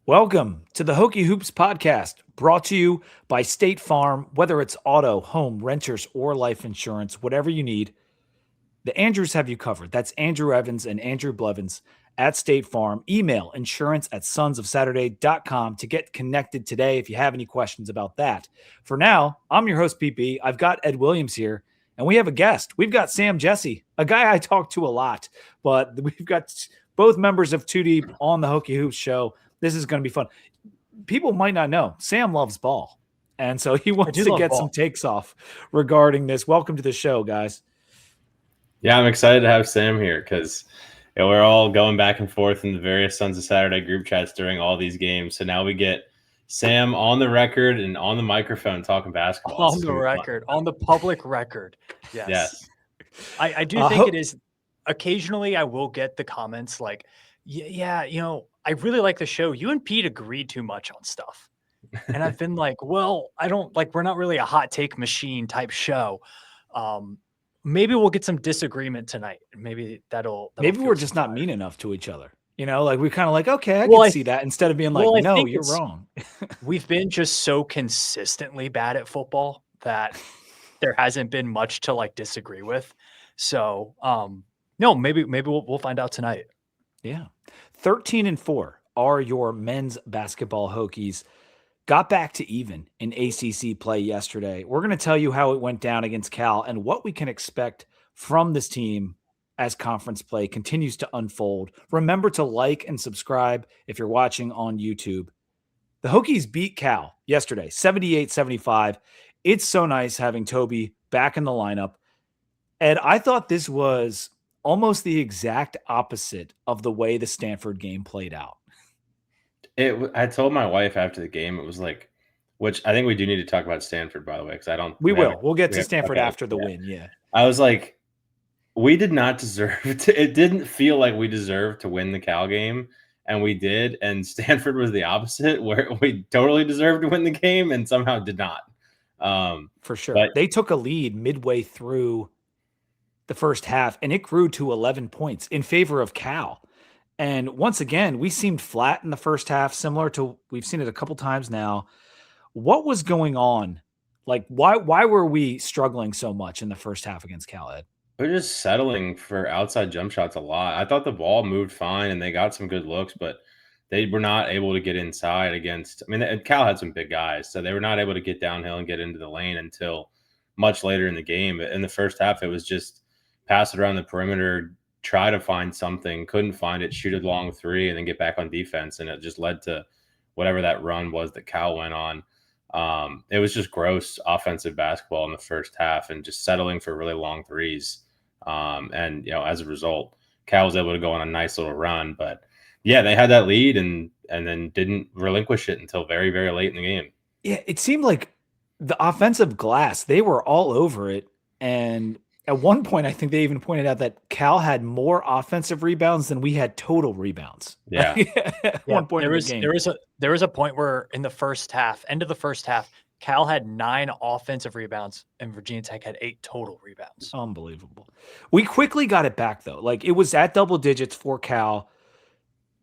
Welcome to the Hokie Hoops podcast, brought to you by State Farm. Whether it's auto, home, renters, or life insurance, whatever you need, the Andrews have you covered. That's Andrew Evans and Andrew Blevins at State Farm. Email insurance@sonsofsaturday.com to get connected today if you have any questions about that. For now, I'm your host, PP. I've got Ed Williams here, and we have a guest. We've got Sam Jessee, a guy I talk to a lot, but we've got both members of Two Deep on the Hokie Hoops show. This is going to be fun. People might not know Sam loves ball, and so he wants to get some takes off regarding this. Welcome to the show, guys. Yeah, I'm excited to have Sam here because we're all going back and forth in the various Sons of Saturday group chats during all these games. So now we get Sam on the record and on the microphone talking basketball. On the record, on the public record. Yes. I do think it is. Occasionally, I will get the comments like, yeah, I really like the show. You and Pete agreed too much on stuff. And I've been like, well, we're not really a hot take machine type show. Maybe we'll get some disagreement tonight. Maybe maybe we're just not mean enough to each other. We're kind of like, okay, I can see that, instead of being like, no, you're wrong. We've been just so consistently bad at football that there hasn't been much to disagree with. So, no, maybe we'll find out tonight. Yeah. 13-4 are your men's basketball Hokies. Got back to even in ACC play yesterday. We're going to tell you how it went down against Cal and what we can expect from this team as conference play continues to unfold. Remember to like and subscribe if you're watching on YouTube. The Hokies beat Cal yesterday, 78-75. It's so nice having Toby back in the lineup. Ed, I thought this was almost the exact opposite of the way the Stanford game played out. I told my wife after the game, it was like, which I think we do need to talk about Stanford, by the way, because I don't. We'll get to Stanford after the win. Yeah. I was like, we did not deserve to. It didn't feel like we deserved to win the Cal game, and we did. And Stanford was the opposite, where we totally deserved to win the game and somehow did not. For sure. They took a lead midway through the first half, and it grew to 11 points in favor of Cal. And once again, we seemed flat in the first half, similar to we've seen it a couple times now. What was going on? Like, why were we struggling so much in the first half against Cal, Ed? We're just settling for outside jump shots a lot. I thought the ball moved fine and they got some good looks, but they were not able to get inside against. I mean, Cal had some big guys, so they were not able to get downhill and get into the lane until much later in the game. But in the first half, it was just pass it around the perimeter, try to find something, couldn't find it, shoot a long three, and then get back on defense. And it just led to whatever that run was that Cal went on. It was just gross offensive basketball in the first half and just settling for really long threes. And as a result, Cal was able to go on a nice little run. But yeah, they had that lead and then didn't relinquish it until very, very late in the game. Yeah, it seemed like the offensive glass, they were all over it. And at one point, I think they even pointed out that Cal had more offensive rebounds than we had total rebounds. Yeah. At one point in the game. There was a point where in the first half, end of the first half, Cal had 9 offensive rebounds and Virginia Tech had 8 total rebounds. Unbelievable. We quickly got it back, though. Like, it was at double digits for Cal.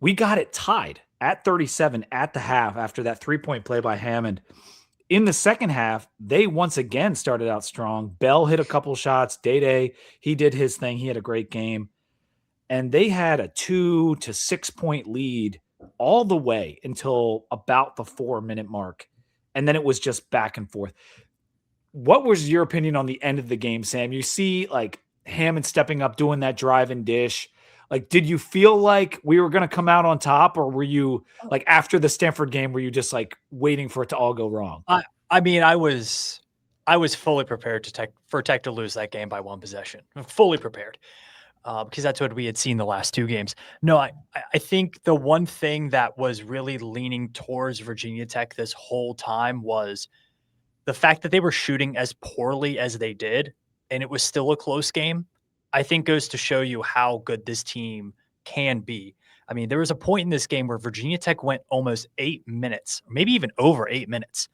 We got it tied at 37 at the half after that 3-point play by Hammond. In the second half, they once again started out strong. Bell hit a couple shots. Day, he did his thing. He had a great game. And they had a 2 to 6 point lead all the way until about the 4-minute mark. And then it was just back and forth. What was your opinion on the end of the game, Sam? You see like Hammond stepping up, doing that drive and dish. Like, did you feel like we were going to come out on top, or were you like after the Stanford game, were you just like waiting for it to all go wrong? I mean, I was fully prepared for Tech to lose that game by 1 possession. Fully prepared. Because that's what we had seen the last 2 games. No, I think the one thing that was really leaning towards Virginia Tech this whole time was the fact that they were shooting as poorly as they did, and it was still a close game. I think goes to show you how good this team can be. I mean, there was a point in this game where Virginia Tech went almost 8 minutes, maybe even over 8 minutes,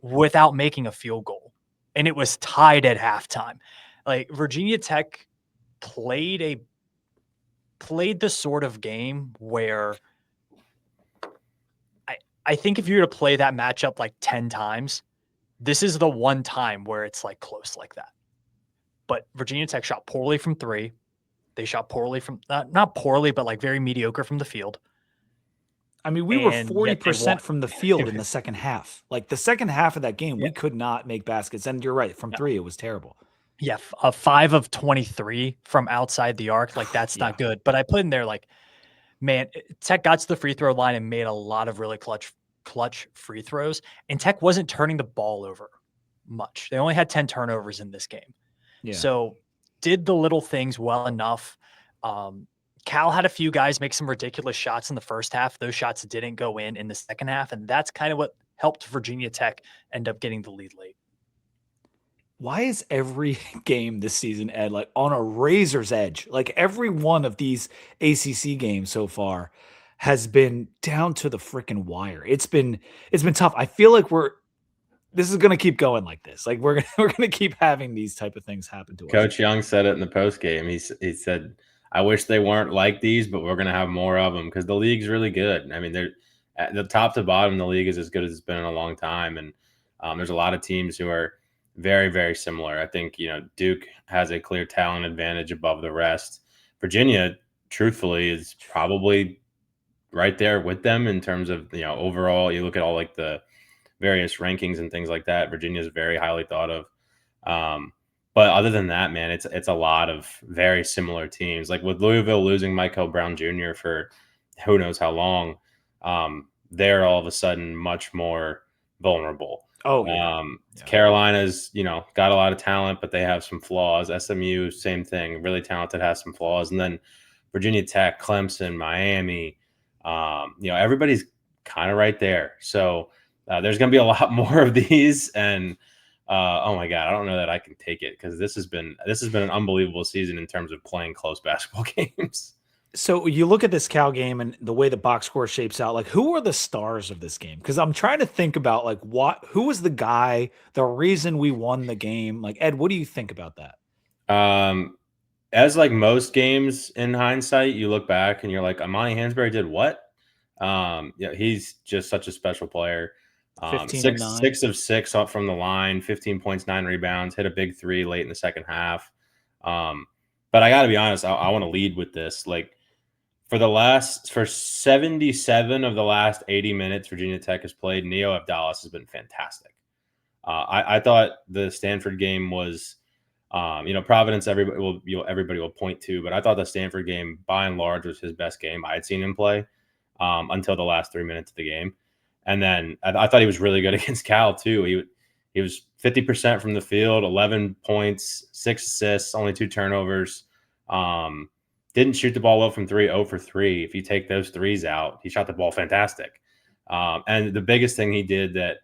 without making a field goal. And it was tied at halftime. Like, Virginia Tech played the sort of game where I think if you were to play that matchup like 10 times, this is the one time where it's like close like that. But Virginia Tech shot poorly from 3. They shot poorly from not poorly, but like very mediocre from the field. I mean, we were And yet they 40% won. from the field in the second half. Like the second half of that game, we could not make baskets. And you're right, from 3, it was terrible. Yeah, a 5 of 23 from outside the arc. Like that's not good. But I put in there like, man, Tech got to the free throw line and made a lot of really clutch free throws. And Tech wasn't turning the ball over much. They only had 10 turnovers in this game. Yeah. So did the little things well enough. Cal had a few guys make some ridiculous shots in the first half. Those shots didn't go in the second half. And that's kind of what helped Virginia Tech end up getting the lead late. Why is every game this season, Ed, like on a razor's edge? Like every one of these ACC games so far has been down to the freaking wire. It's been tough. I feel like this is going to keep going like this. Like we're going to keep having these type of things happen to us. Coach Young said it in the post game. He said, "I wish they weren't like these, but we're going to have more of them because the league's really good. I mean, they're at the top to bottom. The league is as good as it's been in a long time, and there's a lot of teams who are very, very similar. I think Duke has a clear talent advantage above the rest. Virginia, truthfully, is probably right there with them in terms of overall. You look at all like the various rankings and things like that. Virginia is very highly thought of. But other than that, man, it's a lot of very similar teams. Like with Louisville losing Michael Brown Jr. for who knows how long, they're all of a sudden much more vulnerable. Oh, yeah. Carolina's, got a lot of talent, but they have some flaws. SMU, same thing, really talented, has some flaws. And then Virginia Tech, Clemson, Miami, everybody's kind of right there. So there's going to be a lot more of these. And oh my God, I don't know that I can take it because this has been an unbelievable season in terms of playing close basketball games. So you look at this Cal game and the way the box score shapes out, like who are the stars of this game? Because I'm trying to think about like who was the guy, the reason we won the game? Like Ed, what do you think about that? As like most games in hindsight, you look back and you're like, Amani Hansberry did what? He's just such a special player. 6 of 6 up from the line, 15 points, 9 rebounds, hit a big 3 late in the second half. But I got to be honest, I want to lead with this. Like for 77 of the last 80 minutes Virginia Tech has played, Neo Abdalas has been fantastic. I thought the Stanford game was, Providence. Everybody will point to, but I thought the Stanford game by and large was his best game I had seen him play until the last 3 minutes of the game. And then I thought he was really good against Cal too. He was 50% from the field, 11 points, 6 assists, only 2 turnovers. Didn't shoot the ball well from 3, 0 for 3. If you take those threes out, he shot the ball fantastic. And the biggest thing he did that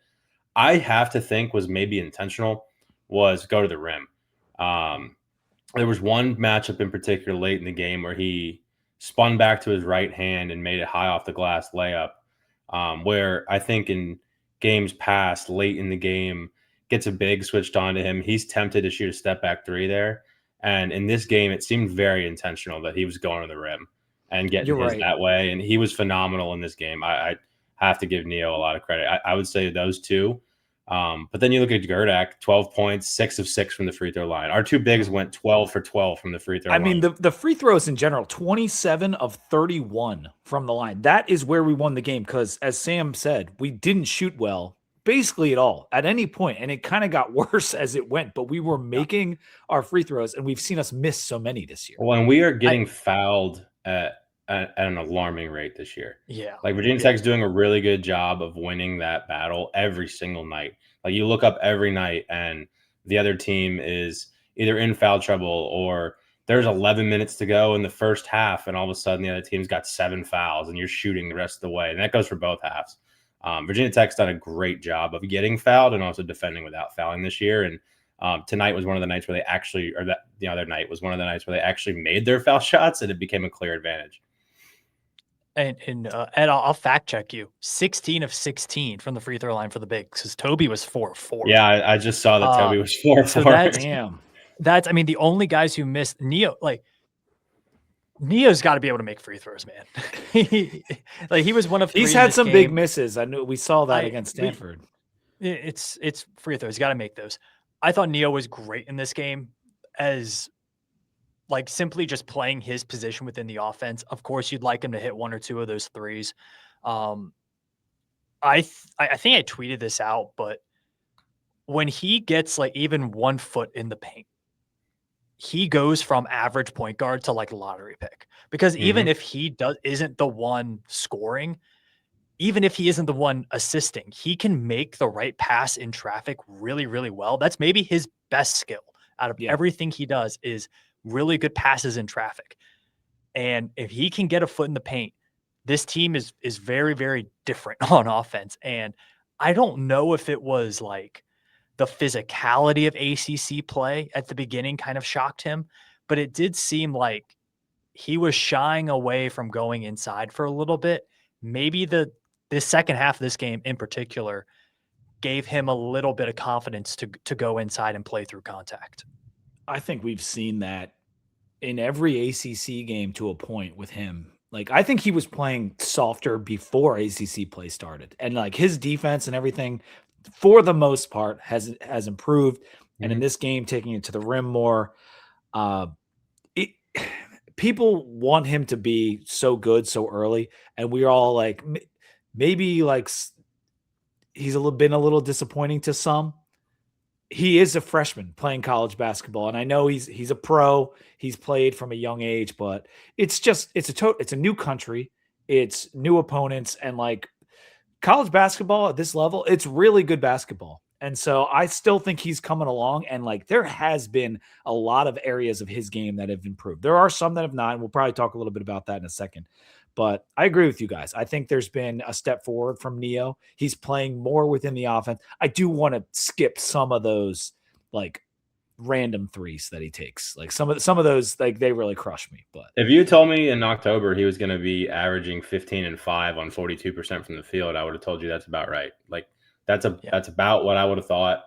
I have to think was maybe intentional was go to the rim. There was one matchup in particular late in the game where he spun back to his right hand and made a high off the glass layup. Where I think in games past, late in the game, gets a big switched on to him. He's tempted to shoot a step back 3 there. And in this game, it seemed very intentional that he was going to the rim and getting his that way. And he was phenomenal in this game. I have to give Neo a lot of credit. I would say those two. But then you look at Gerdak, 12 points, 6 of 6 from the free throw line. Our 2 bigs went 12 for 12 from the free throw line. I mean, the free throws in general, 27 of 31 from the line. That is where we won the game because, as Sam said, we didn't shoot well basically at all at any point, and it kind of got worse as it went, but we were making our free throws, and we've seen us miss so many this year. Well, and we are getting fouled at an alarming rate this year. Yeah. Like Virginia Tech's doing a really good job of winning that battle every single night. Like you look up every night and the other team is either in foul trouble or there's 11 minutes to go in the first half and all of a sudden the other team's got 7 fouls and you're shooting the rest of the way. And that goes for both halves. Virginia Tech's done a great job of getting fouled and also defending without fouling this year. And tonight was one of the nights where they actually, or that the other night was one of the nights where they actually made their foul shots and it became a clear advantage. And Ed, I'll fact check you. 16 of 16 from the free throw line for the bigs because Toby was 4 of 4. Yeah, I just saw that Toby was 4 of 4. That's, I mean, the only guys who missed Neo Neo's got to be able to make free throws, man. He was one of 3 He's in had this some game. big misses. I know we saw that against Stanford. It's free throws. He's got to make those. I thought Neo was great in this game as like simply just playing his position within the offense. Of course, you'd like him to hit 1 or 2 of those threes. I think I tweeted this out, but when he gets like even 1 foot in the paint, he goes from average point guard to like lottery pick. Because even if he isn't the one scoring, even if he isn't the one assisting, he can make the right pass in traffic really, really well. That's maybe his best skill out of everything he does is really good passes in traffic. And if he can get a foot in the paint, this team is very, very different on offense. And I don't know if it was like the physicality of ACC play at the beginning kind of shocked him, but it did seem like he was shying away from going inside for a little bit. Maybe the second half of this game in particular gave him a little bit of confidence to go inside and play through contact. I think we've seen that in every ACC game to a point with him. Like, I think he was playing softer before ACC play started, and like his defense and everything, for the most part, has improved. And in this game, taking it to the rim more, people want him to be so good so early, and we're all like, maybe like he's been a little disappointing to some. He is a freshman playing college basketball, and I know he's a pro. He's played from a young age, but it's a new country, it's new opponents, and like college basketball at this level, it's really good basketball. And so I still think he's coming along, and like there has been a lot of areas of his game that have improved. There are some that have not, and we'll probably talk a little bit about that in a second. But I agree with you guys. I think there's been a step forward from Neo. He's playing more within the offense. I do want to skip some of those like random threes that he takes. Like some of those, like they really crush me. But if you told me in October he was going to be averaging 15 and 5 on 42% from the field, I would have told you that's about right. Like that's about what I would have thought.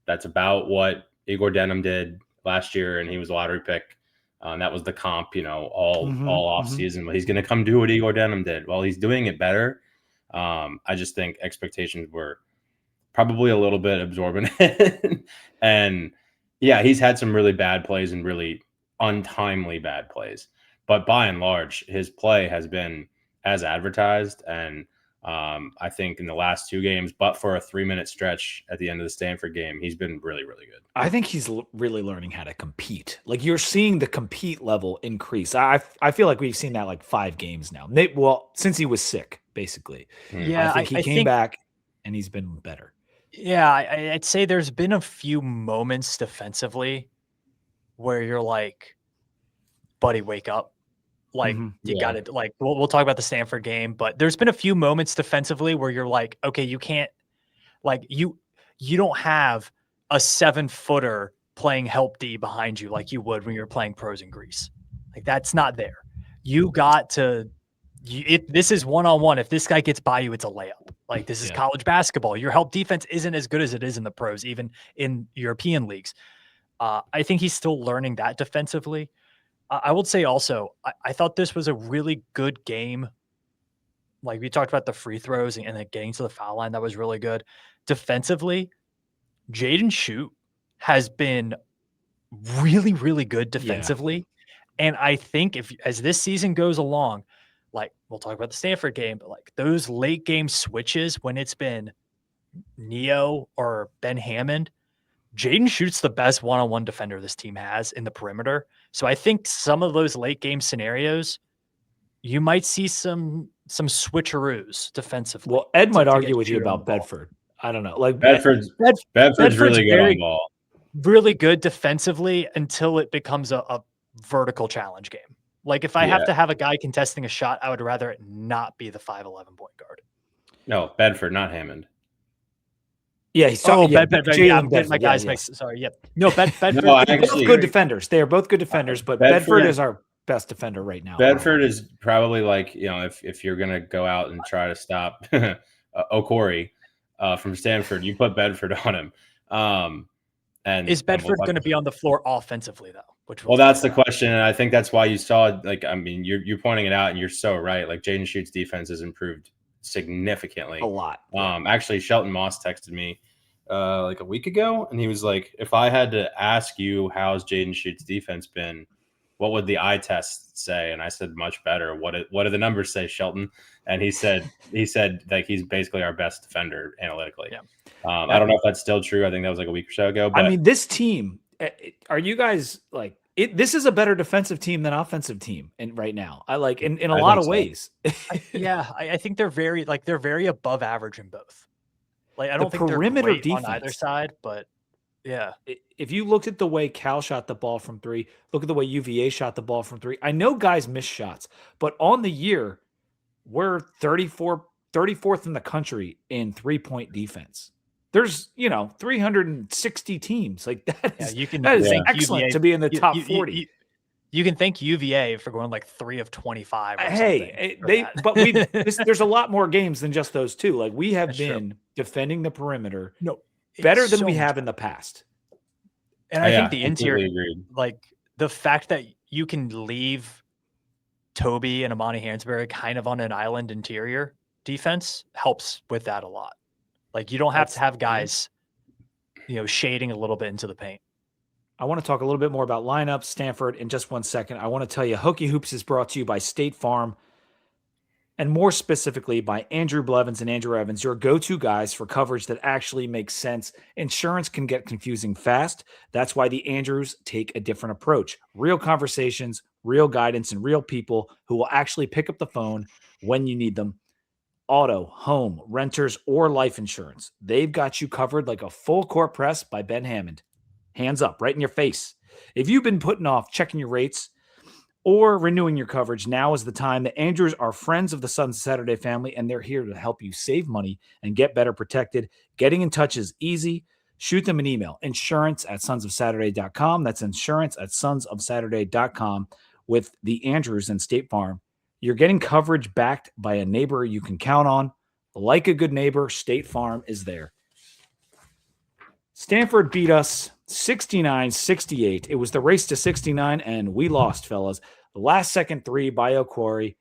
That's about what Igor Denham did last year, and he was a lottery pick. That was the comp, all off season. He's going to come do what Igor Denham did. Well, he's doing it better. I just think expectations were probably a little bit absorbent. And yeah, he's had some really bad plays and really untimely bad plays. But by and large, his play has been as advertised. And I think in the last 2 games, but for a 3-minute stretch at the end of the Stanford game, he's been really, really good. I think he's really learning how to compete. Like you're seeing the compete level increase. I feel like we've seen that like 5 games now. Well, since he was sick, basically. Yeah, I think he came back and he's been better. Yeah, I'd say there's been a few moments defensively where you're like, buddy, wake up. Like you got to like, we'll talk about the Stanford game, but there's been a few moments defensively where you're like, okay, you can't like you don't have a 7-footer playing help D behind you like you would when you're playing pros in Greece. Like that's not there. You got to, this is one-on-one. If this guy gets by you, it's a layup. Like this is college basketball. Your help defense isn't as good as it is in the pros, even in European leagues. I think he's still learning that defensively. I would say also, I thought this was a really good game. Like we talked about the free throws and then getting to the foul line. That was really good. Defensively, Jaden Schutt has been really, really good defensively. Yeah. And I think as this season goes along, like we'll talk about the Stanford game, but like those late game switches when it's been Neo or Ben Hammond, Jaden Schutt's the best one-on-one defender this team has in the perimeter. So I think some of those late game scenarios, you might see some switcheroos defensively. Well, Ed might argue with you about Bedford. I don't know. Like Bedford's really good on ball. Really good defensively until it becomes a vertical challenge game. Like if I have to have a guy contesting a shot, I would rather it not be the 5'11" point guard. No, Bedford, not Hammond. Yeah, he's talking. Bedford. Yeah, I'm getting my guys mixed. Sorry. Yep. No, Bedford. No, actually, good defenders. They are both good defenders, but Bedford is our best defender right now. Bedford is probably like, if you're going to go out and try to stop Okori from Stanford, you put Bedford on him. And is Bedford going to be on the floor offensively though? which Well, was that's the question, and I think that's why you saw, like, I mean, you're pointing it out, and you're so right. Like, Jaden Schute's defense has improved significantly. A lot. Actually, Shelton Moss texted me like a week ago, and he was like, "If I had to ask you how's Jaden Schute's defense been, what would the eye test say?" And I said, "Much better." What do the numbers say, Shelton? And he said like he's basically our best defender analytically. Yeah. I don't know if that's still true. I think that was like a week or so ago. But I mean, this team, are you guys like it? This is a better defensive team than offensive team, and right now, I like in a lot of ways. I think they're very above average in both. Like I The don't think they're perimeter great on either defense. side, but yeah. If you looked at the way Cal shot the ball from three, look at the way UVA shot the ball from three. I know guys miss shots, but on the year, we're 34th in the country in 3-point defense. There's 360 teams. Like that is excellent to be in the top 40. You can thank UVA for going like 3 of 25. Or Hey, there's a lot more games than just those two. Like we have been defending the perimeter better than we have in the past. And I think the interior, like the fact that you can leave Toby and Amani Hansberry kind of on an island interior defense helps with that a lot. Like you don't have to have guys, shading a little bit into the paint. I want to talk a little bit more about lineups, Stanford, in just 1 second. I want to tell you, Hokie Hoops is brought to you by State Farm, and more specifically by Andrew Blevins and Andrew Evans, your go-to guys for coverage that actually makes sense. Insurance can get confusing fast. That's why the Andrews take a different approach. Real conversations, real guidance, and real people who will actually pick up the phone when you need them. Auto, home, renters, or life insurance. They've got you covered like a full court press by Ben Hammond. Hands up, right in your face. If you've been putting off checking your rates or renewing your coverage, now is the time. The Andrews are friends of the Sons of Saturday family, and they're here to help you save money and get better protected. Getting in touch is easy. Shoot them an email, insurance@sonsofsaturday.com. That's insurance@sonsofsaturday.com. With the Andrews and State Farm, you're getting coverage backed by a neighbor you can count on. Like a good neighbor, State Farm is there. Stanford beat us 69-68. It was the race to 69, and we lost, fellas. The last second three by Okori.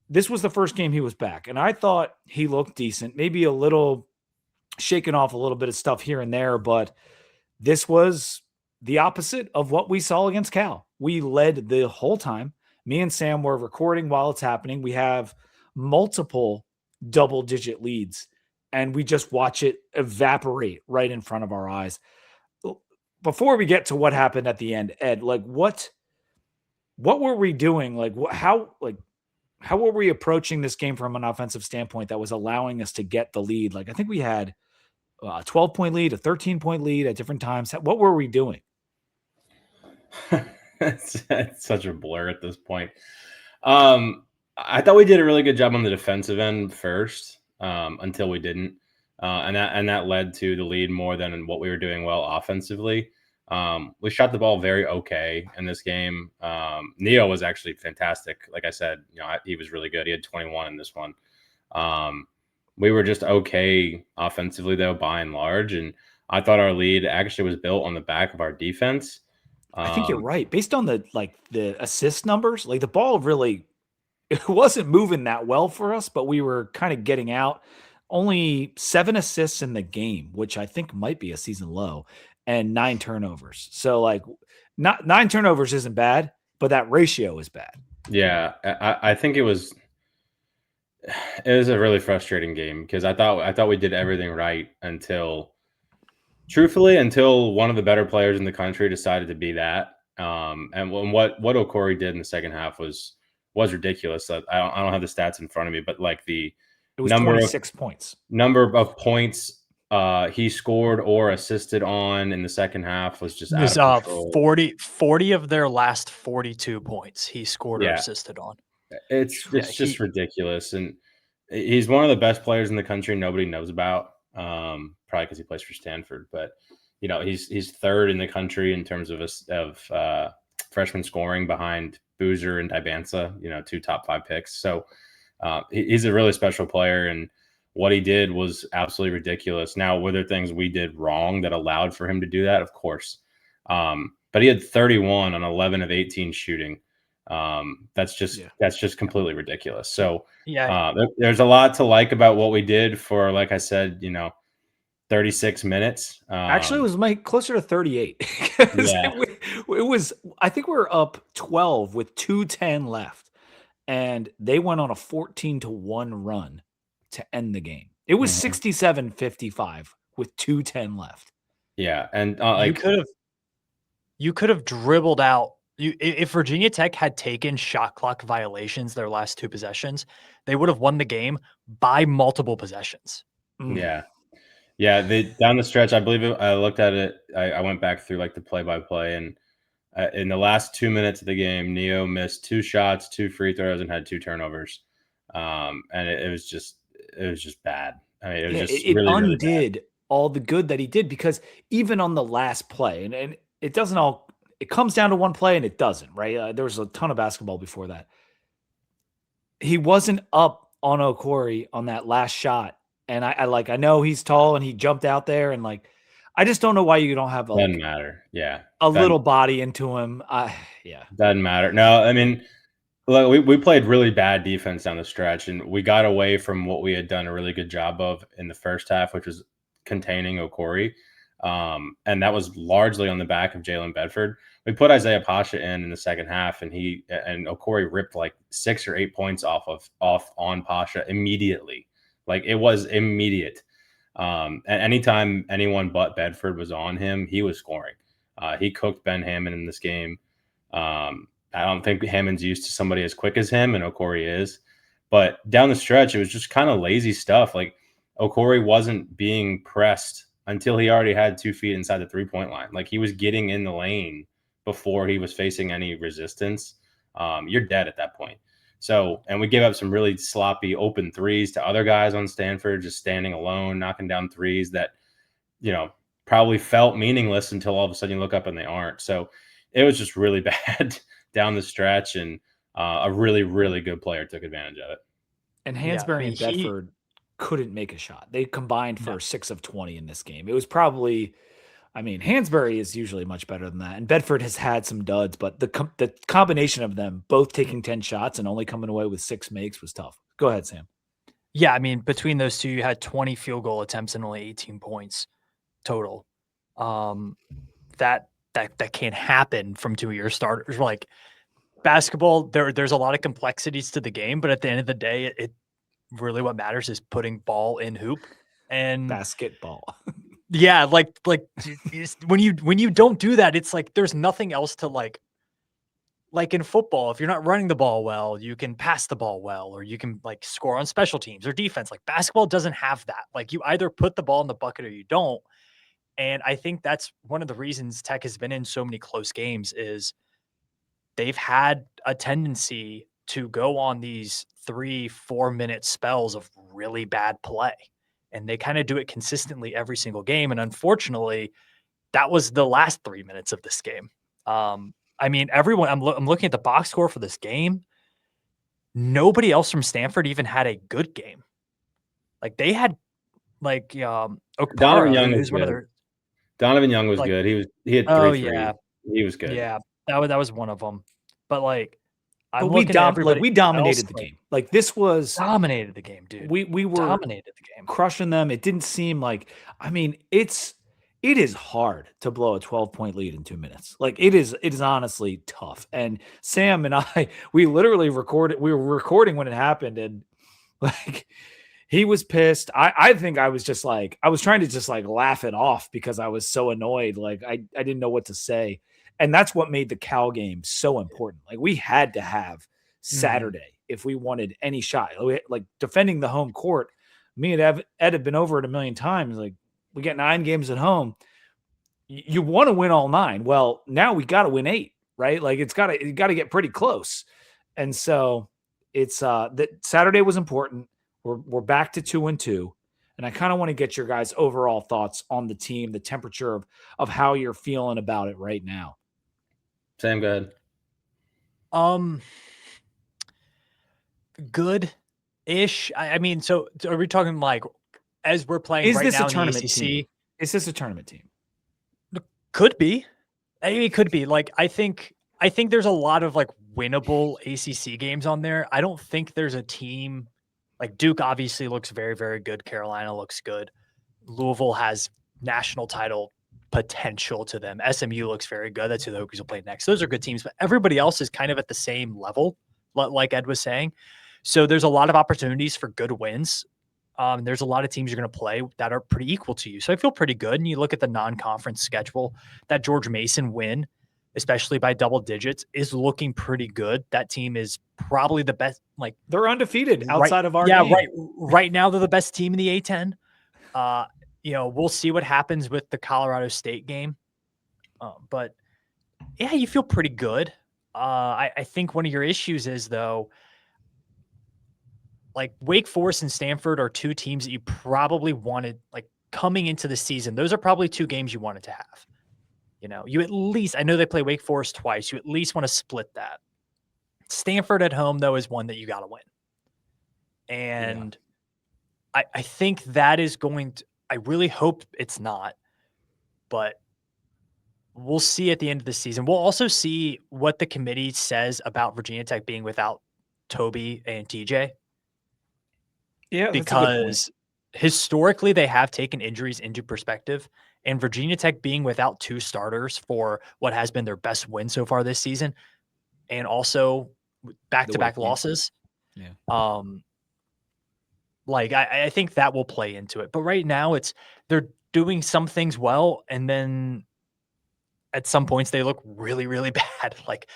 This was the first game he was back, and I thought he looked decent, maybe a little shaking off a little bit of stuff here and there, but this was the opposite of what we saw against Cal. We led the whole time. Me and Sam were recording while it's happening. We have multiple double-digit leads, and we just watch it evaporate right in front of our eyes. Before we get to what happened at the end, Ed, like what were we doing? Like how were we approaching this game from an offensive standpoint that was allowing us to get the lead? Like I think we had a 12-point lead, a 13-point lead at different times. What were we doing? It's such a blur at this point. I thought we did a really good job on the defensive end first, until we didn't, and that led to the lead more than what we were doing well offensively. We shot the ball very okay in this game. Neo was actually fantastic. Like I said, he was really good. He had 21 in this one. We were just okay offensively though, by and large, and I thought our lead actually was built on the back of our defense. I think you're right. Based on the assist numbers, like the ball really, it wasn't moving that well for us, but we were kind of getting out. Only 7 assists in the game, which I think might be a season low, and 9 turnovers. So like not 9 turnovers isn't bad, but that ratio is bad. Yeah. I think it was a really frustrating game because I thought we did everything right until one of the better players in the country decided to be that. And what Okori did in the second half was ridiculous. I don't have the stats in front of me, but like it was 26 points. Number of points he scored or assisted on in the second half was just out of control. 40 of their last 42 points he scored or assisted on. It's just ridiculous, and he's one of the best players in the country nobody knows about. Probably because he plays for Stanford, but he's third in the country in terms of freshman scoring behind Boozer and Dibansa, 2 top 5 picks. So he's a really special player, and what he did was absolutely ridiculous. Now, were there things we did wrong that allowed for him to do that? Of course. But he had 31 on 11 of 18 shooting. That's just completely ridiculous. So Yeah, there's a lot to like about what we did for, like I said, 36 minutes. Actually, it was closer to 38. 'Cause Yeah. it was, I think we were up 12 with 2:10 left, and they went on a 14-1 run to end the game. It was Mhm. 67-55 with 2:10 left. Yeah. And you could have dribbled out. If Virginia Tech had taken shot clock violations their last two possessions, they would have won the game by multiple possessions. Mm. yeah. Yeah. Down the stretch, I believe I looked at it. I went back through like the play by play, and in the last 2 minutes of the game, Neo missed 2 shots, 2 free throws, and had 2 turnovers. And it was just bad. I mean, it was Yeah, just it really, really bad. undid all the good that he did, because even on the last play, and it doesn't all, it comes down to one play and it doesn't, right? There was a ton of basketball before that. He wasn't up on Okori on that last shot. And I know he's tall and he jumped out there, and like, I just don't know why you don't have Doesn't like matter. Yeah. a Doesn't little body into him. Yeah. doesn't matter. No, I mean, look, we played really bad defense down the stretch, and we got away from what we had done a really good job of in the first half, which was containing Okori. And that was largely on the back of Jalen Bedford. We put Isaiah Pasha in the second half, and Okori ripped like 6 or 8 points off on Pasha immediately. Like, it was immediate. And anytime anyone but Bedford was on him, he was scoring. He cooked Ben Hammond in this game. I don't think Hammond's used to somebody as quick as him, and Okori is. But down the stretch, it was just kind of lazy stuff. Like, Okori wasn't being pressed until he already had 2 feet inside the 3-point line. Like, he was getting in the lane before he was facing any resistance. You're dead at that point. So, and we gave up some really sloppy open threes to other guys on Stanford, just standing alone, knocking down threes that, probably felt meaningless until all of a sudden you look up and they aren't. So it was just really bad down the stretch, and a really, really good player took advantage of it. And Yeah, I Hansberry mean, and Bedford couldn't make a shot. They combined no. for 6 of 20 in this game. It was probably, I mean, Hansberry is usually much better than that. And Bedford has had some duds, but the combination of them both taking 10 shots and only coming away with 6 makes was tough. Go ahead, Sam. Yeah, I mean, between those two, you had 20 field goal attempts and only 18 points total. That can't happen from two of your starters. Like, basketball, there's a lot of complexities to the game, but at the end of the day, it really, what matters is putting ball in hoop. And Basketball. yeah, like when you don't do that, it's like there's nothing else to like in football. If you're not running the ball well, you can pass the ball well, or you can like score on special teams or defense. Like, basketball doesn't have that. Like, you either put the ball in the bucket or you don't. And I think that's one of the reasons Tech has been in so many close games is they've had a tendency to go on these 3-4 minute spells of really bad play. And they kind of do it consistently every single game. And unfortunately, that was the last 3 minutes of this game. I mean, everyone, I'm looking at the box score for this game. Nobody else from Stanford even had a good game. Like, they had like Donovan Okpara, Young was who's one of good. their Donovan Young was like, good. He had oh 3 threes. yeah, He was good. yeah, that was one of them. But like, But I'm looking at everybody we else, dominated the like, game. Like, this was, dominated the game, dude. we were Dominated the game. crushing them. It didn't seem like, I mean, it is hard to blow a 12-point lead in 2 minutes. Like, it is honestly tough. And Sam and I, we literally we were recording when it happened, and like, he was pissed. I think I was just like, I was trying to just like laugh it off because I was so annoyed. Like, I didn't know what to say. And that's what made the Cal game so important. Like, we had to have Saturday if we wanted any shot. Like, defending the home court, me and Ed have been over it a million times. Like, we get 9 games at home. You want to win all 9. Well, now we got to win 8, right? Like, you got to get pretty close. And so it's that Saturday was important. We're back to 2-2. And I kind of want to get your guys' overall thoughts on the team, the temperature of how you're feeling about it right now. Sam, go ahead. Good. Ish. I mean, so are we talking like as we're playing Is right this now a in the tournament ACC? team? Is this a tournament team? Could be. I mean, it could be. Like I think there's a lot of like winnable ACC games on there. I don't think there's a team like Duke obviously looks very, very good. Carolina looks good. Louisville has national title potential to them. SMU looks very good. That's who the Hokies will play next. Those are good teams, but everybody else is kind of at the same level, like Ed was saying. So there's a lot of opportunities for good wins. There's a lot of teams you're going to play that are pretty equal to you. So I feel pretty good. And you look at the non-conference schedule, that George Mason win, especially by double digits, is looking pretty good. That team is probably the best. Like they're undefeated right, outside of our yeah, game. right now they're the best team in the A10. We'll see what happens with the Colorado State game. But yeah, you feel pretty good. I think one of your issues is though, like Wake Forest and Stanford are two teams that you probably wanted, like coming into the season. Those are probably two games you wanted to have. You at least, I know they play Wake Forest twice. You at least want to split that. Stanford at home, though, is one that you got to win. And I think that is going to, I really hope it's not, but we'll see at the end of the season. We'll also see what the committee says about Virginia Tech being without Toby and TJ. Yeah, because historically they have taken injuries into perspective, and Virginia Tech being without two starters for what has been their best win so far this season, and also back-to-back losses. Yeah. I think that will play into it. But right now they're doing some things well, and then at some points they look really, really bad. Like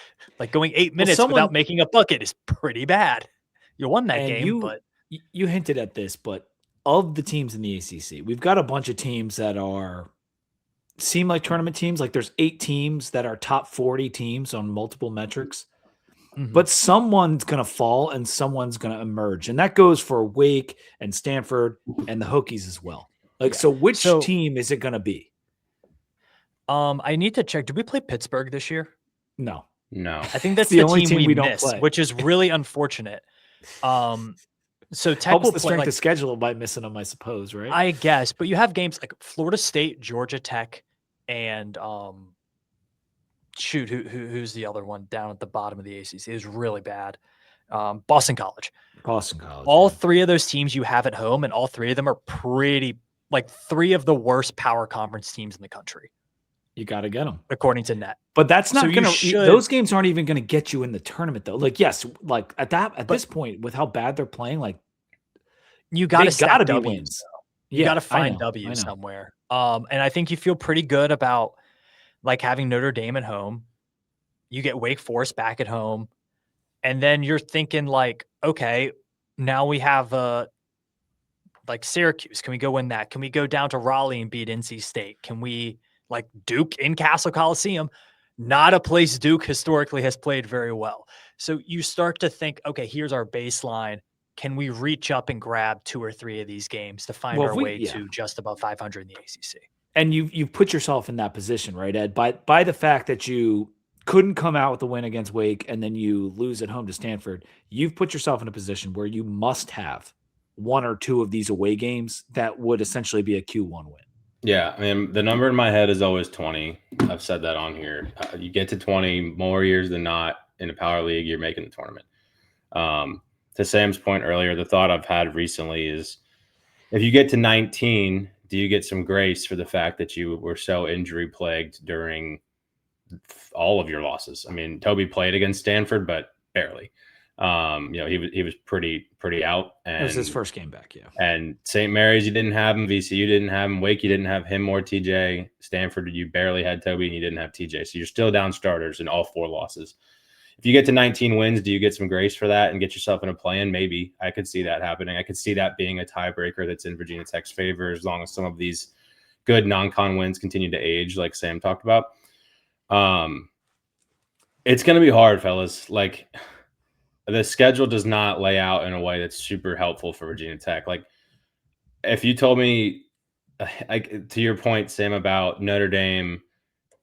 going 8 minutes without making a bucket is pretty bad. You won that game, but you hinted at this, but of the teams in the ACC, we've got a bunch of teams that seem like tournament teams. Like there's 8 teams that are top 40 teams on multiple metrics, but someone's going to fall and someone's going to emerge. And that goes for Wake and Stanford and the Hokies as well. So which team is it going to be? I need to check. Did we play Pittsburgh this year? No. I think that's the only team we missed, don't play, which is really unfortunate. So Tech helps the strength of schedule by missing them, I suppose, right? I guess, but you have games like Florida State, Georgia Tech, and who's the other one down at the bottom of the ACC? Is really bad. Boston College. All 3 of those teams you have at home, and all 3 of them are pretty like 3 of the worst power conference teams in the country. You got to get them according to net, but that's not going to. Those games aren't even going to get you in the tournament, though. Like, yes, like at this point, with how bad they're playing, like you got to be wins. You got to find W somewhere. And I think you feel pretty good about like having Notre Dame at home. You get Wake Forest back at home, and then you're thinking like, okay, now we have like Syracuse. Can we go win that? Can we go down to Raleigh and beat NC State? Can we? Like Duke in Castle Coliseum, not a place Duke historically has played very well. So you start to think, okay, here's our baseline. Can we reach up and grab 2 or 3 of these games to find our way to just above 500 in the ACC? And you've put yourself in that position, right, Ed? By the fact that you couldn't come out with a win against Wake and then you lose at home to Stanford, you've put yourself in a position where you must have 1 or 2 of these away games that would essentially be a Q1 win. Yeah, I mean, the number in my head is always 20. I've said that on here. You get to 20 more years than not in a power league, you're making the tournament. To Sam's point earlier, the thought I've had recently is if you get to 19, do you get some grace for the fact that you were so injury plagued during all of your losses? I mean, Toby played against Stanford, but barely. He was pretty out. And it was his first game back, yeah. And St. Mary's, you didn't have him. VCU didn't have him. Wake, you didn't have him or TJ. Stanford, you barely had Toby, and you didn't have TJ. So you're still down starters in all 4 losses. If you get to 19 wins, do you get some grace for that and get yourself in a play-in? Maybe. I could see that happening. I could see that being a tiebreaker that's in Virginia Tech's favor as long as some of these good non-con wins continue to age, like Sam talked about. It's going to be hard, fellas. Like, the schedule does not lay out in a way that's super helpful for Virginia Tech. Like, if you told me, like, to your point, Sam, about Notre Dame,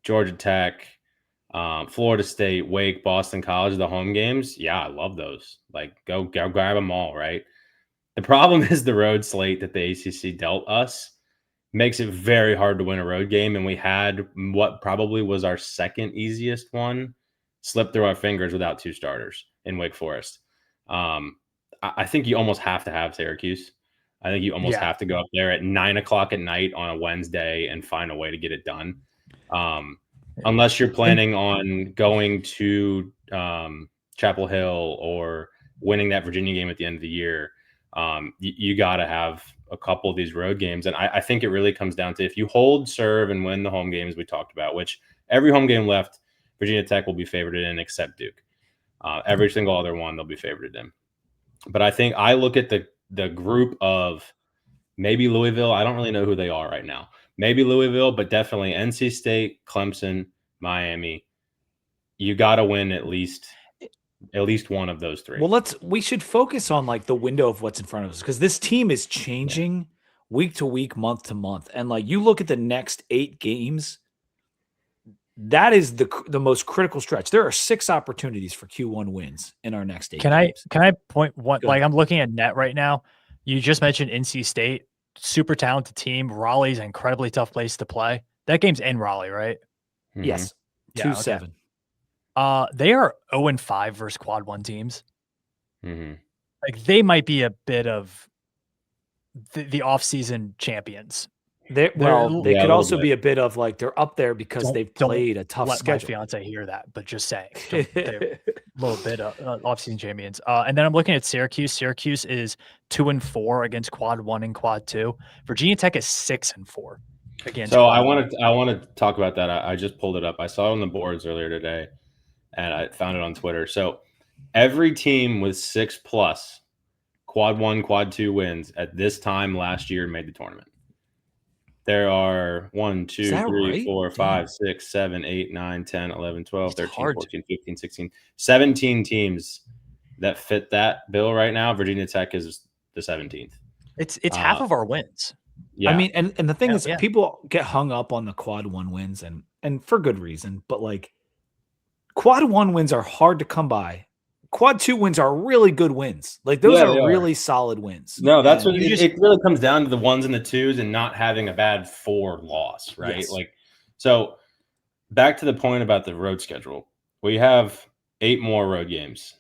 Georgia Tech, Florida State, Wake, Boston College, the home games, yeah, I love those. Like, go grab them all, right? The problem is the road slate that the ACC dealt us makes it very hard to win a road game, and we had what probably was our second easiest one slip through our fingers without 2 starters in Wake Forest. I think you almost have to have Syracuse. I think you almost have to go up there at 9:00 at night on a Wednesday and find a way to get it done. Unless you're planning on going to Chapel Hill or winning that Virginia game at the end of the year, you got to have a couple of these road games. And I think it really comes down to if you hold, serve, and win the home games we talked about, which every home game left, Virginia Tech will be favored in except Duke. Every single other one they'll be favored in. But I think I look at the group of maybe Louisville. I don't really know who they are right now. Maybe Louisville, but definitely NC State, Clemson, Miami. You got to win at least one of those 3. Well, we should focus on like the window of what's in front of us because this team is changing week to week, month to month. And like you look at the next 8 games, that is the most critical stretch. There are 6 opportunities for Q1 wins in our next 8 games. Can I point one? Like I'm looking at net right now. You just mentioned NC State, super talented team. Raleigh's an incredibly tough place to play. That game's in Raleigh, right? Mm-hmm. Yes, 2-7. They are 0-5 versus quad 1 teams. Mm-hmm. Like they might be a bit of the off-season champions. They could also be a bit of like they're up there because they've played a tough schedule. My fiance hear that, but just saying, they're a little bit of off-season champions. And then I'm looking at Syracuse. Syracuse is 2-4 against quad 1 and quad 2. Virginia Tech is 6-4 against. So I want to talk about that. I just pulled it up. I saw it on the boards earlier today, and I found it on Twitter. So every team with 6+ quad 1, quad 2 wins at this time last year made the tournament. There are 1, 2, 3, 4, 5, 6, 7, 8, 9, 10, 11, 12, 13, 14, 15, 16, 17 teams that fit that bill right now. Virginia Tech is the 17th. It's half of our wins. Yeah. I mean, and the thing is, people get hung up on the quad 1 wins and for good reason, but like quad 1 wins are hard to come by. Quad 2 wins are really good wins. Like those are really solid wins. No, that's what it really comes down to, the 1s and the 2s and not having a bad 4 loss, right? Yes. Like, so back to the point about the road schedule. We have 8 more road games.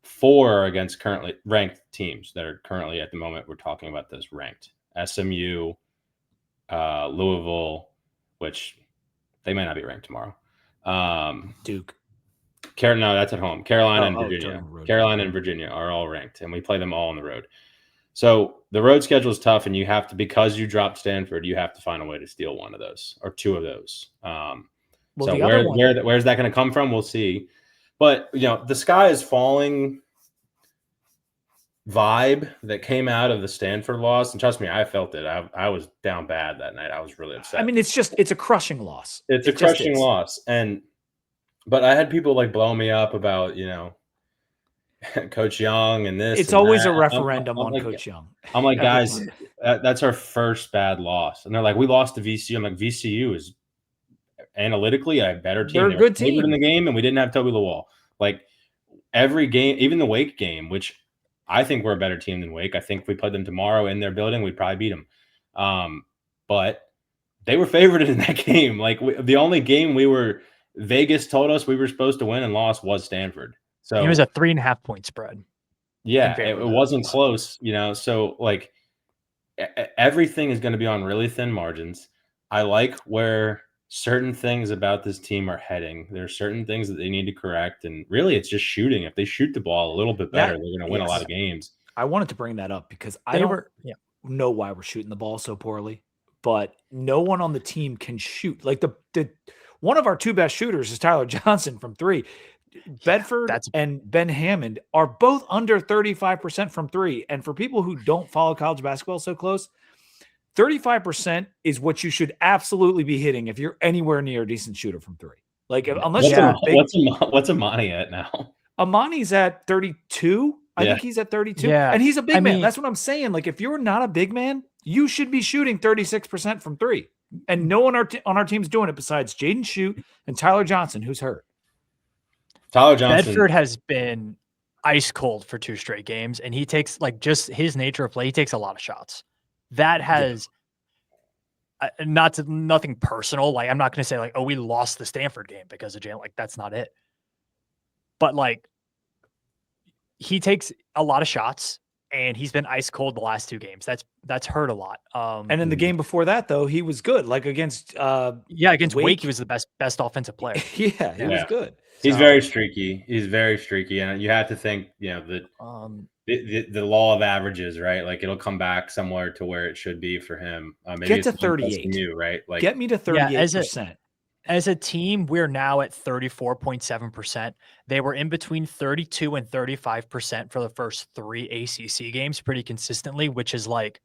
4 are against currently ranked teams that are currently at the moment we're talking about this ranked. SMU, Louisville, which they may not be ranked tomorrow. Duke. No, that's at home. Carolina and Virginia. Carolina and Virginia are all ranked, and we play them all on the road. So the road schedule is tough, and you have to, because you dropped Stanford, you have to find a way to steal one of those or 2 of those. So where's that going to come from? We'll see. But the sky is falling vibe that came out of the Stanford loss, and trust me, I felt it. I was down bad that night. I was really upset. I mean, it's a crushing loss. It's a crushing loss, but I had people like blow me up about Coach Young and this. It's always a referendum on Coach Young. I'm like, guys, that's our first bad loss, and they're like, we lost to VCU. I'm like, VCU is analytically a better team. They're a good team in the game, and we didn't have Toby Lawal. Like every game, even the Wake game, which I think we're a better team than Wake. I think if we played them tomorrow in their building, we'd probably beat them. But they were favored in that game. Like the only game Vegas told us we were supposed to win and lost was Stanford. So it was a 3.5 point spread. Yeah, it wasn't close, So like everything is going to be on really thin margins. I like where certain things about this team are heading. There are certain things that they need to correct, and really it's just shooting. If they shoot the ball a little bit better, they're going to win a lot of games. I wanted to bring that up because I don't know why we're shooting the ball so poorly, but no one on the team can shoot. Like the one of our 2 best shooters is Tyler Johnson from 3. Bedford and Ben Hammond are both under 35% from 3. And for people who don't follow college basketball so close, 35% is what you should absolutely be hitting if you're anywhere near a decent shooter from 3. Like unless you're what's Amani at now? Amani's at 32. I think he's at 32. Yeah. And he's a big man. That's what I'm saying. Like if you're not a big man, you should be shooting 36% from 3. And no one on our team's doing it besides Jaden Shute and Tyler Johnson, who's hurt. Tyler Johnson. Bedford has been ice cold for 2 straight games, and he takes like just his nature of play. He takes a lot of shots. That has nothing personal. Like I'm not going to say like, oh, we lost the Stanford game because of Jalen. Like that's not it. But like he takes a lot of shots, and he's been ice cold the last 2 games. That's hurt a lot. And in the game before that, though, he was good. Like against against Wake, he was the best offensive player. He was good. He's very streaky. He's very streaky, and you have to think, the law of averages, right? Like it'll come back somewhere to where it should be for him. Maybe get to 38, right? Like get me to 38%. As a team, we're now at 34.7%. They were in between 32 and 35% for the first 3 ACC games pretty consistently, which is like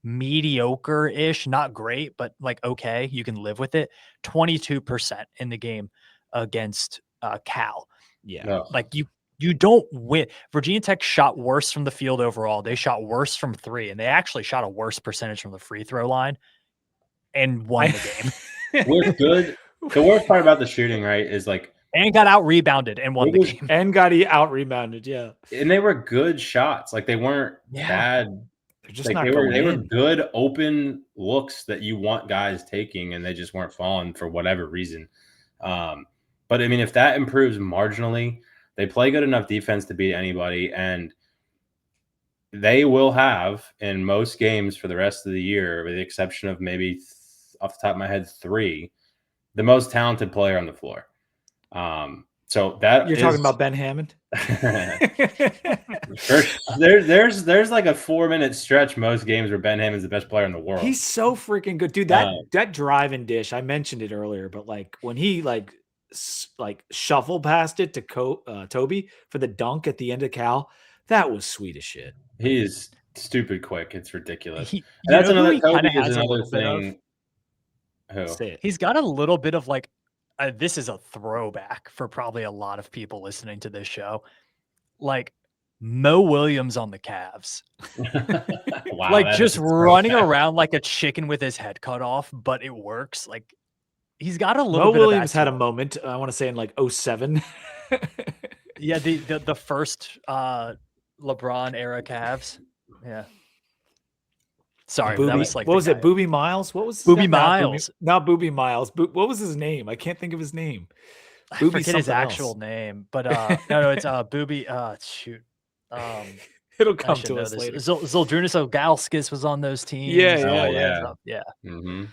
mediocre-ish, not great, but like okay, you can live with it. 22% in the game against Cal. Yeah. Like you don't win. Virginia Tech shot worse from the field overall. They shot worse from 3, and they actually shot a worse percentage from the free throw line and won the game. We're good. The worst part about the shooting, right, is like and got out rebounded and won the game. And got out rebounded, yeah. And they were good shots. Like they weren't bad. They're just like not they going were in. Good open looks that you want guys taking, and they just weren't falling for whatever reason. But I mean, if that improves marginally, they play good enough defense to beat anybody, and they will have in most games for the rest of the year, with the exception of maybe off the top of my head 3, the most talented player on the floor. So that you're talking about Ben Hammond. there's like a 4-minute stretch most games where Ben Hammond's the best player in the world. He's so freaking good, dude. That drive and dish, I mentioned it earlier, but like when he like shuffle past it to Toby for the dunk at the end of Cal, that was sweet as shit. He's stupid quick. It's ridiculous. That's another Toby is another thing. He's got a little bit of like, this is a throwback for probably a lot of people listening to this show. Like Mo Williams on the Cavs. Wow, like just running around like a chicken with his head cut off, but it works. Like he's got a little Mo bit Williams of had a moment, I want to say in like 07. Yeah, the first LeBron era Cavs. Yeah. Sorry, Booby, that was like what was it? Booby Miles? What was Booby Miles? Not Booby Miles. What was his name? I can't think of his name. I forget his actual name, but no, it's Booby. Shoot, it'll come to us later. Zildrunas Ogalskis was on those teams. Yeah. Mm-hmm.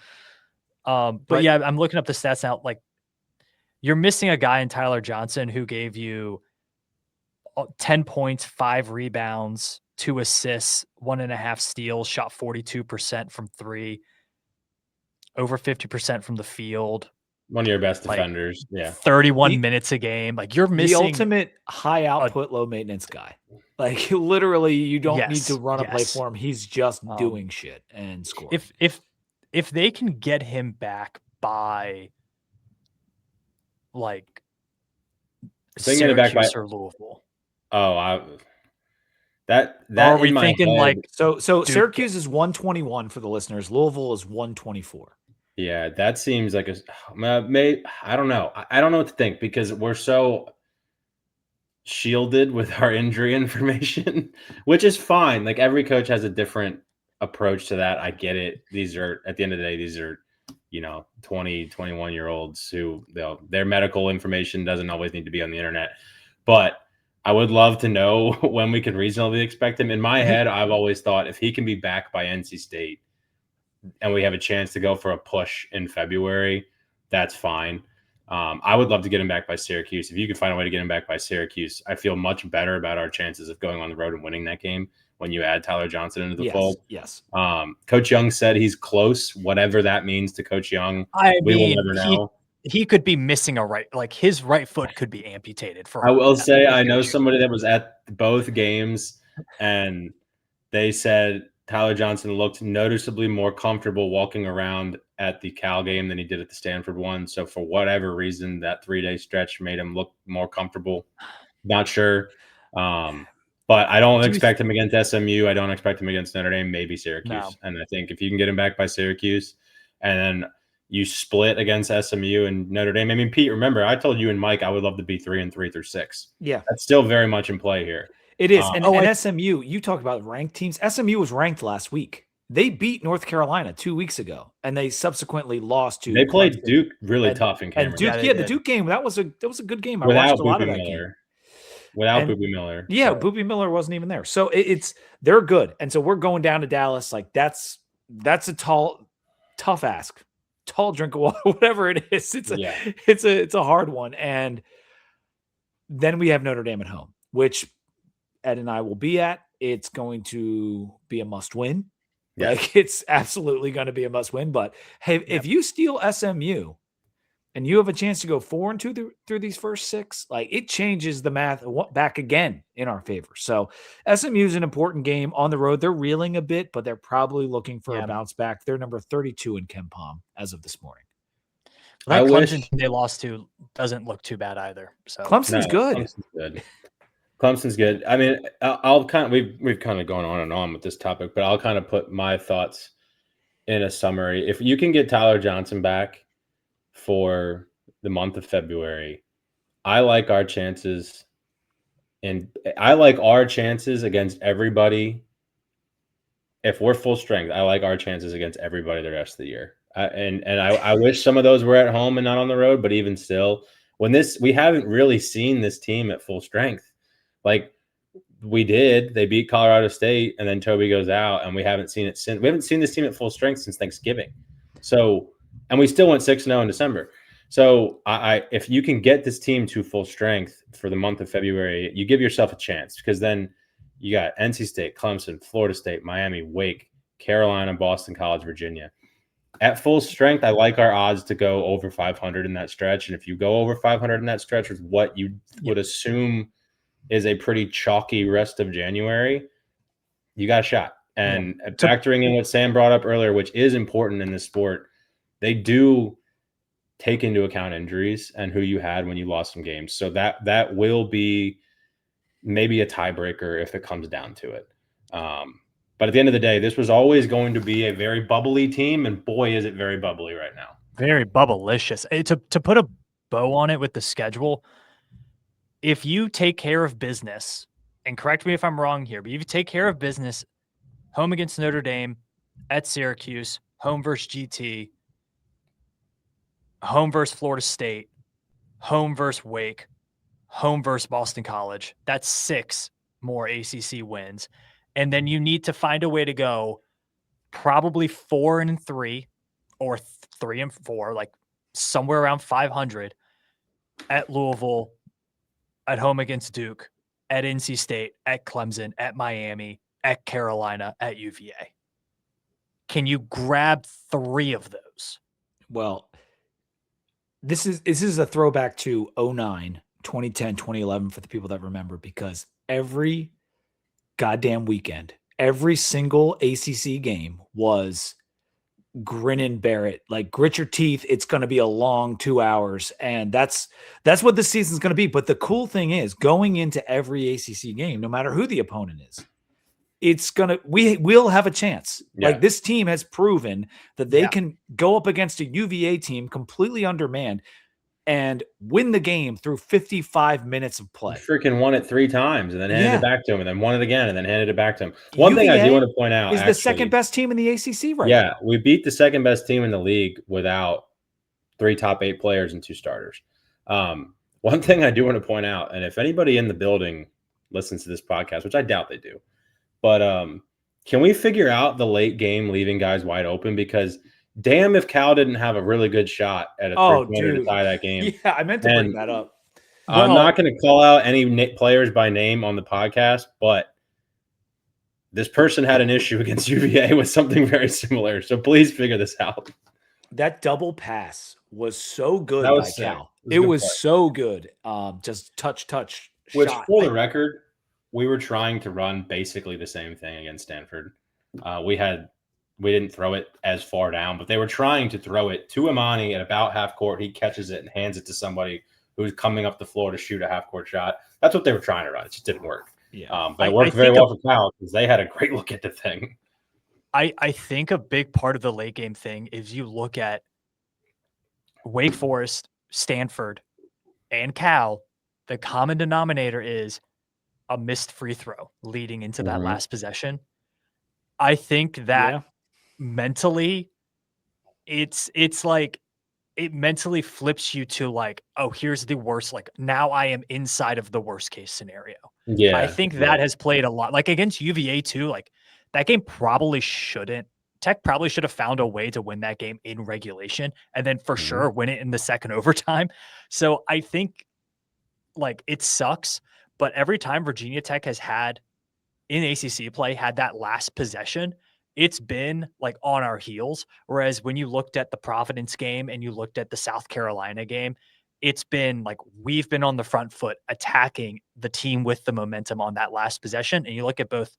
But yeah, I'm looking up the stats now. Like, you're missing a guy in Tyler Johnson who gave you 10 points, 5 rebounds, 2 assists, 1.5 steals, shot 42% from 3, over 50% from the field. One of your best defenders. Yeah. 31 minutes a game. Like you're missing the ultimate high output, low maintenance guy. Like literally you don't need to run a play for him. He's just doing shit and scoring. If they can get him back by like Syracuse or Louisville. That are we thinking head, like so Syracuse is 121 for the listeners. Louisville is 124. Yeah, that seems like I don't know. I don't know what to think because we're so shielded with our injury information, which is fine. Like every coach has a different approach to that. I get it. These are at the end of the day, these are 20, 21-year-olds who their medical information doesn't always need to be on the internet. But I would love to know when we can reasonably expect him. In my head, I've always thought if he can be back by NC State and we have a chance to go for a push in February, that's fine. I would love to get him back by Syracuse. If you could find a way to get him back by Syracuse, I feel much better about our chances of going on the road and winning that game when you add Tyler Johnson into the fold. Yes. Coach Young said he's close, whatever that means to Coach Young. We will never know. He could be missing his right foot could be amputated for. I will say I know somebody that was at both games, and they said Tyler Johnson looked noticeably more comfortable walking around at the Cal game than he did at the Stanford one. So for whatever reason, that 3-day stretch made him look more comfortable. Not sure. But I don't expect him against SMU. I don't expect him against Notre Dame, maybe Syracuse. No. And I think if you can get him back by Syracuse and then You split against SMU and Notre Dame. I mean, Pete, remember, I told you and Mike I would love to be 3-3 through 6. Yeah, that's still very much in play here. it is. And SMU, you talk about ranked teams. SMU was ranked last week. They beat North Carolina 2 weeks ago, and they subsequently lost to. They played Clemson. Duke really tough in Cameron. And Duke, the Duke game that was a good game. I Without watched a lot of Boopie that Miller. game. Without Boopie Miller. Yeah, so. Boopie Miller wasn't even there. So they're good. And so we're going down to Dallas. Like that's a tough ask. Tall drink of water, whatever it is. It's a hard one. And then we have Notre Dame at home, which Ed and I will be at. It's going to be a must win. Yeah. Like it's absolutely going to be a must win. But hey, if you steal SMU and you have a chance to go 4-2 through these first 6, like it changes the math back again in our favor. So SMU is an important game on the road. They're reeling a bit, but they're probably looking for a bounce back. They're number 32 in KenPom as of this morning. That Clemson they lost to doesn't look too bad either. So Clemson's good. Clemson's good. Clemson's good. I mean, I'll kind of we've kind of gone on and on with this topic, but I'll kind of put my thoughts in a summary. If you can get Tyler Johnson back for the month of February, I like our chances, and I like our chances against everybody. If we're full strength, I like our chances against everybody the rest of the year. I wish some of those were at home and not on the road, but even still, we haven't really seen this team at full strength. Like we did, they beat Colorado State, and then Toby goes out, and we haven't seen it since. We haven't seen this team at full strength since Thanksgiving. So, and we still went 6-0 in December. So, if you can get this team to full strength for the month of February, you give yourself a chance, because then you got NC State, Clemson, Florida State, Miami, Wake, Carolina, Boston College, Virginia. At full strength, I like our odds to go over 500 in that stretch. And if you go over 500 in that stretch with what you would assume is a pretty chalky rest of January, you got a shot. And factoring in what Sam brought up earlier, which is important in this sport, they do take into account injuries and who you had when you lost some games. So that will be maybe a tiebreaker if it comes down to it. But at the end of the day, this was always going to be a very bubbly team, and boy, is it very bubbly right now. Very bubblicious. To put a bow on it with the schedule, if you take care of business, and correct me if I'm wrong here, but if you take care of business, home against Notre Dame, at Syracuse, home versus GT, home versus Florida State, home versus Wake, home versus Boston College, that's 6 more ACC wins. And then you need to find a way to go probably 4-3 or 3-4, like somewhere around 500 at Louisville, at home against Duke, at NC State, at Clemson, at Miami, at Carolina, at UVA. Can you grab 3 of those? Well, this is a throwback to 2009, 2010, 2011 for the people that remember, because every goddamn weekend, every single ACC game was grin and bear it, like grit your teeth. It's going to be a long 2 hours, and that's what this season's going to be. But the cool thing is, going into every ACC game, no matter who the opponent is, we will have a chance. Yeah. Like this team has proven that they can go up against a UVA team completely undermanned and win the game through 55 minutes of play. Freaking won it 3 times and then handed it back to him, and then won it again and then handed it back to him. One thing I do want to point out is the second best team in the ACC right now. Yeah, we beat the second best team in the league without 3 top 8 players and 2 starters. One thing I do want to point out, and if anybody in the building listens to this podcast, which I doubt they do, but can we figure out the late game leaving guys wide open? Because damn if Cal didn't have a really good shot at a 3-pointer to tie that game. Yeah, I meant to bring that up. I'm not going to call out any players by name on the podcast, but this person had an issue against UVA with something very similar. So please figure this out. That double pass was so good by Cal. It was so good. Just touch. Which, shot. For the record, we were trying to run basically the same thing against Stanford. We didn't throw it as far down, but they were trying to throw it to Imani at about half court. He catches it and hands it to somebody who's coming up the floor to shoot a half court shot. That's what they were trying to run. It just didn't work. Yeah. But it worked very well for Cal because they had a great look at the thing. I think a big part of the late game thing is you look at Wake Forest, Stanford, and Cal, the common denominator is a missed free throw leading into that last possession. I think that mentally, it's like it mentally flips you to like, oh, here's the worst. Like now I am inside of the worst case scenario. Yeah. I think that has played a lot. Like against UVA too, like that game probably shouldn't. Tech probably should have found a way to win that game in regulation and then for sure win it in the second overtime. So I think like it sucks, but every time Virginia Tech has had in ACC play had that last possession, it's been like on our heels. Whereas when you looked at the Providence game and you looked at the South Carolina game, it's been like we've been on the front foot attacking the team with the momentum on that last possession. And you look at both,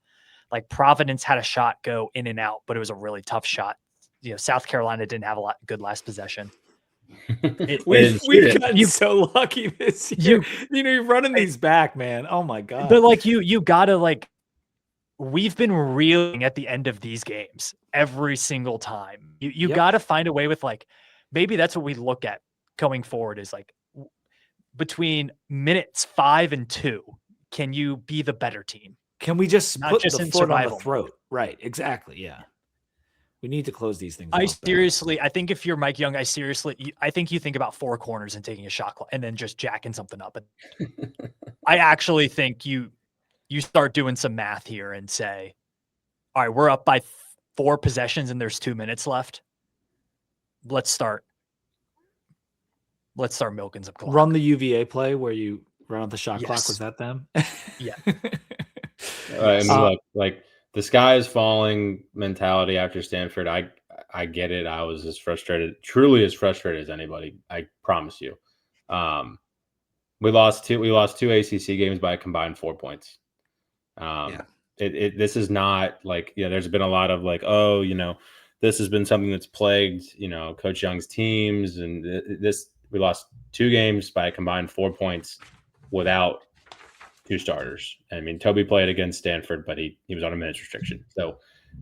like Providence had a shot go in and out, but it was a really tough shot. You know, South Carolina didn't have a lot good last possession. We've gotten so lucky this year. You're running these back, man. Oh my god! But like you gotta like. We've been reeling at the end of these games every single time. You got to find a way with like, maybe that's what we look at going forward is like between minutes 5 and 2, can you be the better team? Can we just put the foot on the throat? Right. Exactly. Yeah. We need to close these things. I think if you're Mike Young, I think you think about 4 corners and taking a shot clock and then just jacking something up. I actually think you start doing some math here and say, all right, we're up by 4 possessions and there's 2 minutes left. Let's start milking some clock. Run the UVA play where you run out the shot clock. Was that them? Yeah. I mean, like the sky is falling mentality after Stanford. I get it. I was truly as frustrated as anybody. I promise you. We lost 2 ACC games by a combined 4 points. This is not like, there's been a lot of like, oh, this has been something that's plagued, Coach Young's teams. And we lost 2 games by a combined 4 points without 2 starters. I mean, Toby played against Stanford, but he was on a minutes restriction. So,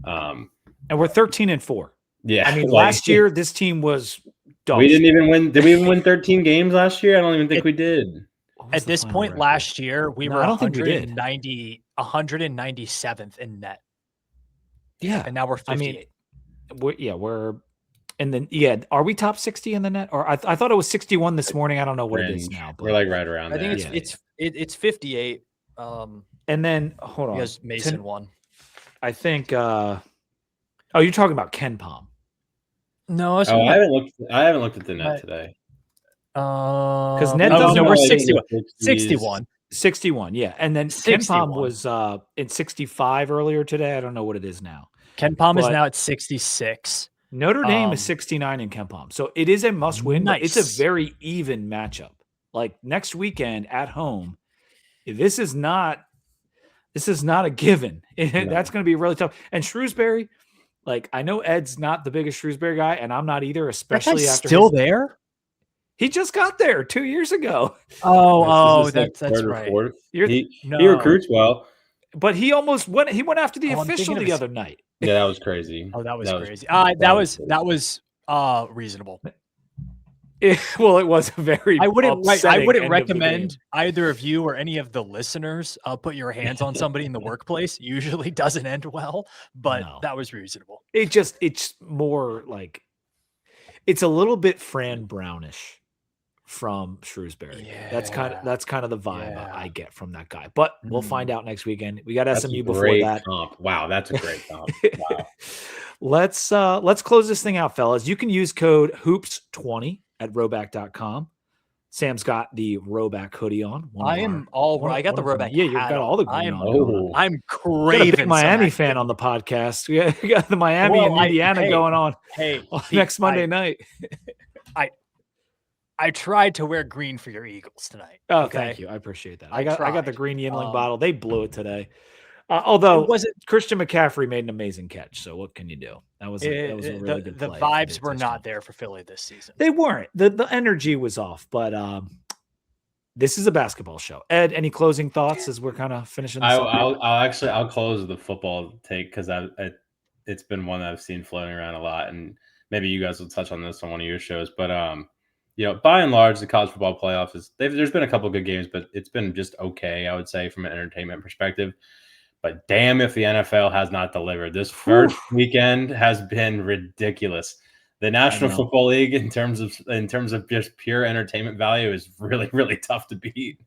and we're 13-4. Yeah. I mean, last year, this team was dumb. We didn't even win. Did we even win 13 games last year? I don't even think we did. At this point last year, we were 197th in net. Yeah. And now we're 58. I mean, and then, are we top 60 in the net? Or I thought it was 61 this morning. I don't know what it is now. But we're like right around there. I think it's 58. And then, hold on. Because Mason won. I think, you're talking about Ken Palm. No, I haven't looked at the net today. Because net doesn't. We're 61. 61, yeah. And then 61. Ken Palm was in 65 earlier today. I don't know what it is now. Ken Palm is now at 66. Notre Dame is 69 in Ken Palm. So it is a must win. Nice. It's a very even matchup. Like next weekend at home, this is not a given. That's going to be really tough. And Shrewsbury, like I know Ed's not the biggest Shrewsbury guy, and I'm not either, especially after still there. He just got there 2 years ago. That's right. He recruits well, but he almost went. He went after the official the other night. Yeah, that was crazy. That was crazy. That was reasonable. It was a very. I wouldn't recommend either of you or any of the listeners put your hands on somebody in the workplace. Usually doesn't end well, but that was reasonable. It's more like it's a little bit Fran Brownish from Shrewsbury. Yeah. That's kind of the vibe I get from that guy. But we'll find out next weekend. We got SMU before that. Comp. Wow, that's a great comp. Wow. Let's close this thing out, fellas. You can use code HOOPS20 at Roback.com. Sam's got the Roback hoodie on. I got the Roback. Yeah, you've got all the green on. I'm craving. Got a big Miami fan on the podcast. We got the Miami and Indiana going on. Next Monday night. I tried to wear green for your Eagles tonight. Oh, thank you. I appreciate that. I got the green Yingling bottle. They blew it today. Although Christian McCaffrey made an amazing catch. So what can you do? That was a really good play. The vibes were not there for Philly this season. They weren't. The energy was off. But this is a basketball show. Ed, any closing thoughts as we're kind of finishing this up? I'll close the football take because it's been one that I've seen floating around a lot, and maybe you guys will touch on this on one of your shows. But by and large, the college football playoff there's been a couple good games, but it's been just okay, I would say, from an entertainment perspective. But damn if the NFL has not delivered. This first weekend has been ridiculous. The National Football League, in terms of just pure entertainment value, is really, really tough to beat.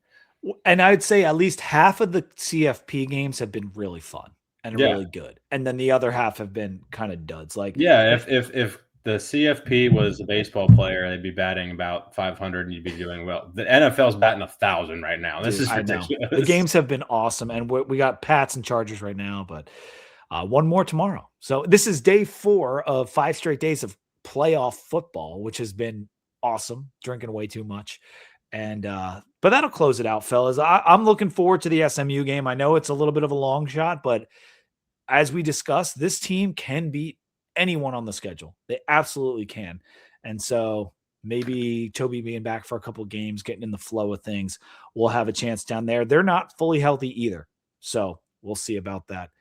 And I'd say at least half of the CFP games have been really fun and really good, and then the other half have been kind of duds. Like, if the CFP was a baseball player, they'd be batting about 500, and you'd be doing well. The NFL's batting 1,000 right now. This is ridiculous. The games have been awesome, and we got Pats and Chargers right now, but one more tomorrow. So this is day 4 of 5 straight days of playoff football, which has been awesome. Drinking way too much, and but that'll close it out, fellas. I'm looking forward to the SMU game. I know it's a little bit of a long shot, but as we discussed, this team can beat anyone on the schedule. They absolutely can. And so maybe Toby being back for a couple of games, getting in the flow of things, we'll have a chance down there. They're not fully healthy either. So we'll see about that.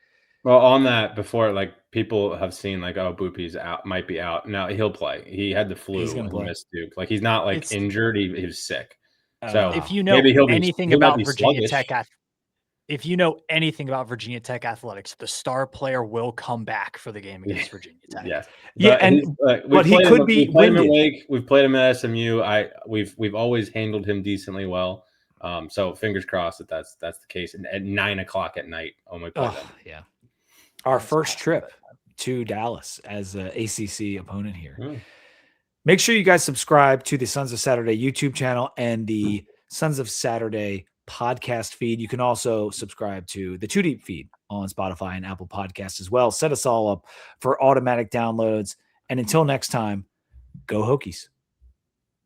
Well, on that, before, like, people have seen, like, oh, Boopy's out, might be out. No, he'll play. He had the flu and missed Duke. Like, he's not like injured. He was sick. So if you know anything about Virginia Tech, if you know anything about Virginia Tech athletics, the star player will come back for the game against Virginia Tech. But he could be winded. We've played him at SMU. We've always handled him decently well. So fingers crossed that's the case. And at 9:00 at night, when we play them. Yeah. Our first trip to Dallas as an ACC opponent here. Make sure you guys subscribe to the Sons of Saturday YouTube channel and the Sons of Saturday podcast feed. You can also subscribe to the Too Deep feed on Spotify and Apple Podcasts as well. Set us all up for automatic downloads. And until next time, go Hokies.